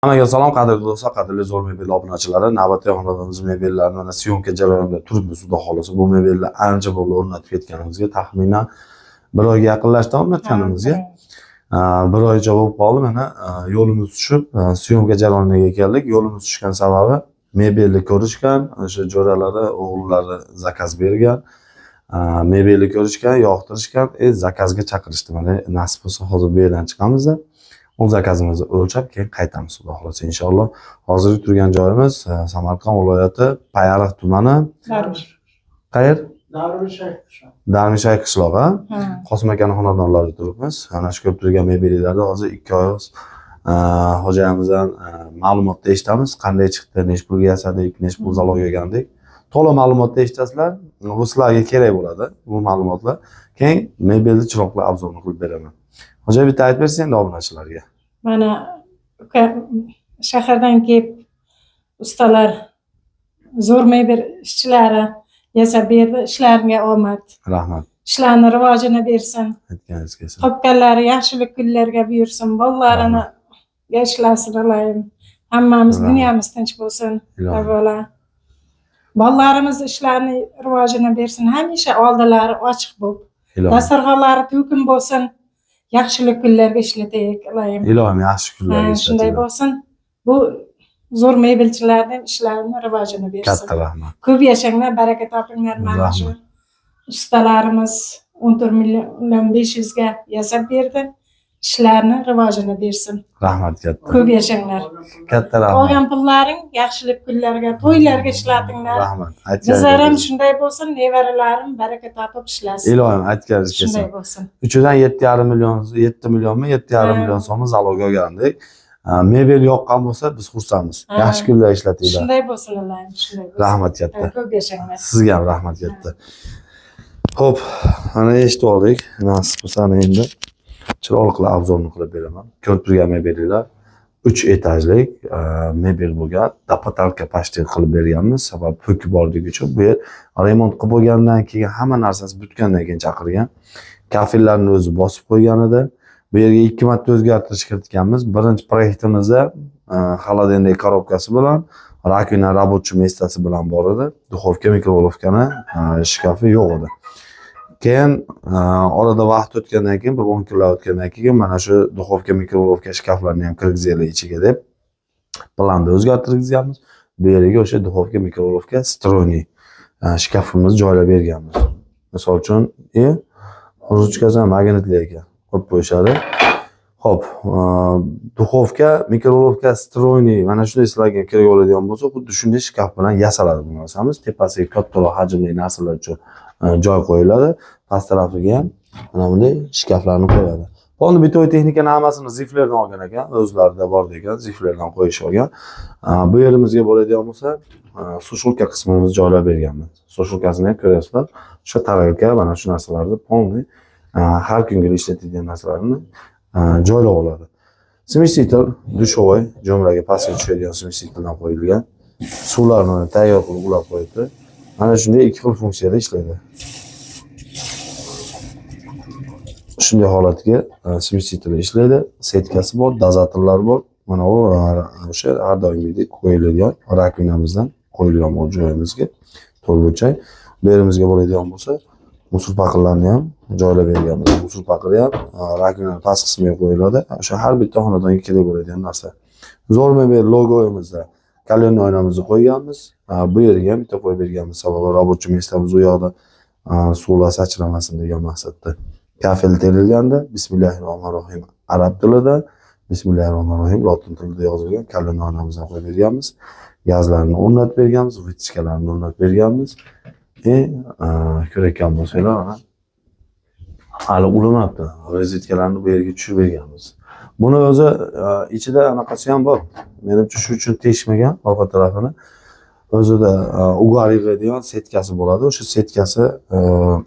Hammaga salom, qadrli do'stlar, qadrli zo'r mebel obunachilari. Navbatdagi xonadonimiz mebellarni mana syomka jarayonida turibmiz, xudo xolasa. Bu mebellar ancha bo'ldi o'rnatib ketganimizga, taxminan 1 oyga yaqinlashdi o'rnatganimizga. 1 oycha bo'lib qoldi. Mana yo'limiz tushib, syomka jarayoniga keldik. Yo'limiz tushgan sababi mebelni ko'rishgan, o'sha jo'ralari, o'g'illari zakaz bergan. Mebelni ko'rishgan, yoqtirishgan, zakazga chaqirishdi. Mana nasib bo'lsa hozir bu yerdan chiqamiz-da. O zakazimizni o'lchab keyin qaytamiz, xudo xolasa inshaalloh. Hozirgi turgan joyimiz Samarqand viloyati Payariq tumani. Qayer? Darmishay qishlog'i. Qosim akaning xonadonlarida turibmiz. Ana shu ko'p turgan mebellarda hozir 2 oy xo'jayimizdan ma'lumotni eshitamiz. Qanday chiqdi, nech pulga yasadik, nech pul zalog yegandik. To'liq ma'lumotni eshitasizlar. Bu sizlarga kerak bo'ladi, bu ma'lumotlar. Keyin mebelni chiroqli obzorini qilib beraman. Hoca bitta aytib bersin endi obunachilarga. Mana shahardan kelib ustalar, zo'r mebel ishchilari yasab berdi. Ishlaringga omad. Rahmat. Ishlarni rivojini bersin. Aytganingiz kelsin. Topganlari yaxshilik kunlarga buyursin. Bolalarini yashlasini ilayim. Hammamiz dunyomiz tinch bo'lsin. Avvalo. Bolalarimiz ishlarini rivojini bersin. Hamisha oldilari ochiq bo'lib. Dasturxonlari to'kin bo'lsin. Yaxshilik kunlarga ishlataylik ilayim. Ilohim yaxshi kunlarga ishlataylik. Shunday bo'lsin. Bu zo'r mebelchilarning ishlarini rivojini bersin. Katta rahmat. Ko'p yashanglar, baraka topinglar. Mana shu ustalarimiz 14 million 500 ga yasab berdi. Ishlarni rivojini bersin. Rahmat katta. Ko'p yashanglar. Katta rahmat. Olgan pullaring yaxshilik kunlarga, to'ylarga ishlatinglar. Rahmat. Bizlarim shunday bo'lsin, nevaralarim baraka topib ishlasin. Ilohim aytganingiz kelsin. Shunday bo'lsin. Uchidan 7,5 million, 7 millionmi, 7,5 million so'm zalog olgandik. Mebel yoqqan bo'lsa biz xursandmiz. Yaxshi kunlar ishlatinglar. Shunday bo'lsin, ilohim, shunday bo'lsin. Rahmat katta. Ko'p yashanglar. Sizga ham rahmat katta. Xo'p, mana eshitib oldik. Nasib bo'lsa endi chiroqli obzorni qilib beraman. Ko'rib turgan mebellar 3 etajlik mebel bo'lgan, dapatalka pashtet qilib berganmiz. Sabab po'ki borligi uchun bu yer remont qilib bo'lgandan keyin hamma narsasi bitgandan keyin chaqirgan. Kafillarni o'zi bosib qo'ygan edi. Bu yerga 2 marta o'zgartirish kiritganmiz. Birinchi proyektimizda xolodilnik korobkasi bilan, rakvina рабочий местasi bilan bor edi. Duxovka, mikrovolovkani shkafi yo'q edi. Keyin orada vaqt o'tgandan keyin, bir 10 kunlar o'tgandan keyin mana shu duxovka, mikrovolovka shkaflarni ham kirgizaylik ichiga deb planda o'zgartirganmiz. Bu yerga o'sha duxovka, mikrovolovka, stroyniy shkafimizni joylab berganmiz. Misol uchun, ruchkasi magnitli ekan. Qo'yib qo'yishadi. Xo'p, duxovka, mikrovolovka, stroyniy mana shunday sizlarga kerak bo'ladigan bo'lsa, xuddi shunday shkaf bilan yasaladi bu narsamiz. Tepasiga kattaroq hajmli narsalar uchun joy qo'yiladi. Past tarafiga ham mana bunday shkaflarni qo'yadi. Endi bitoy texnikani hammasini ziflerdan olgan ekan, o'zlarida bor ekan, ziflerdan qo'yish olgan. Bu yerimizga bo'ladigan bo'lsa, sushulka qismimizni joylab berganmiz. Sushulkasini ham ko'rasizlar. O'sha tarelka mana shu narsalarni polni har kunga ishlatadigan narsalarni joylab oladi. Smesитель dushovoy, jo'mraga pastga tushadigan smesительdan qo'yilgan. Suvlarni tayyor qilib ulab qo'yibdi. Mana shunday ikki xil funksiyada ishlaydi. Shunday holatga smesитель ishlaydi. Setkasi bor, dozatorlar bor. Mana bu o'sha har doimgidek qo'yiladigan rakvinamizdan qo'yilgan bu joyimizga to'lg'uchay. Bu yerimizga bo'ladigan bo'lsa, musul paqirlarni ham joylab berganmiz. Musul paqiri ham rakvinaning past qismiga qo'yiladi. O'sha har bitta xonadonga kerak bo'ladigan narsa. Zo'r mebel logoyimizda kalonni oynamizni qo'yganmiz. Bu yerga ham bitta qo'yib berganmiz. Sababi рабочий местamiz u yoqda suvlar sachramasin degan maqsadda. Kafel terilganda Bismillahirrohmanirrohim arab tilida, Bismillahirrohmanirrohim lotin tilida yozilgan kalonni oynamizdan qo'yib berganmiz. Gazlarni o'rnatib berganmiz, vitichkalarni o'rnatib berganmiz. Ko'rayotgan bo'lsanglar, hali ulamabdi. Rozetkalarni bu yerga tushirib berganmiz. Buni o'zi ichida anaqasi ham bor. Menimcha shu uchun teshmagan orqa tarafini. O'zida ugar yig'adigan setkasi bo'ladi. O'sha setkasi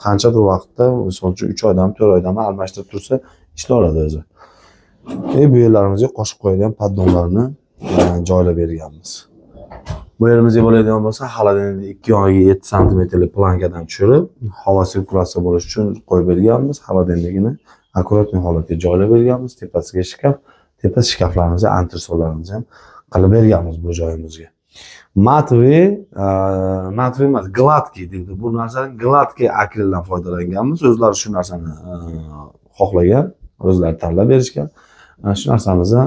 qanchadir vaqtda, misol uchun 3 oydan 4 oydan almashtirib tursa, ishlaydi o'zi. Bu yerlarimizga qo'shib qo'yadigan paddonlarni joylab berganmiz. Bu yerimizga bo'ladigan bo'lsa, xolodilnikni 2 yoniga 7 santimetrlik plankadan tushirib, havo sirkulyatsiya bo'lishi uchun qo'yib berganmiz. Xolodilnikni akkuratniy holatga joylab berganmiz. Tepasiga shkaf, tepa shkaflarimiz, antresollarimiz ham qilib berganmiz bu joyimizga. Matvi emas, gladkiy deydi. Bu narsani gladkiy akreldan foydalanganmiz. O'zlari shu narsani xohlagan, o'zlari tanlab berishgan. Shu narsamizni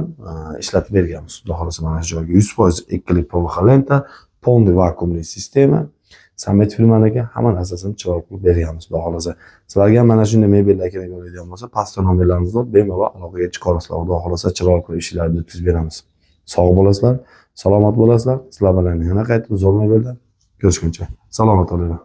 ishlatib berganmiz. Xudo xolasa mana shu joyga 100% ikkili PVH lenta, polniy vakuumli sistema. Samet firmaniki hamma narsasini chiroyli qilib berganmiz. Xudo xolasa sizlarga mana shunday mebellar kerak bo'ladigan bo'lsa, pastda nomerlarimiz bor, bemalol aloqaga chiqarsizlar. Xudo xolasa chiroyli qilib ishlarni o'tkazib beramiz. Sog' bo'lasizlar, salomat bo'lasizlar. Sizlar bilan yana qaytib zo'r mebelda ko'rishguncha salomat bo'linglar.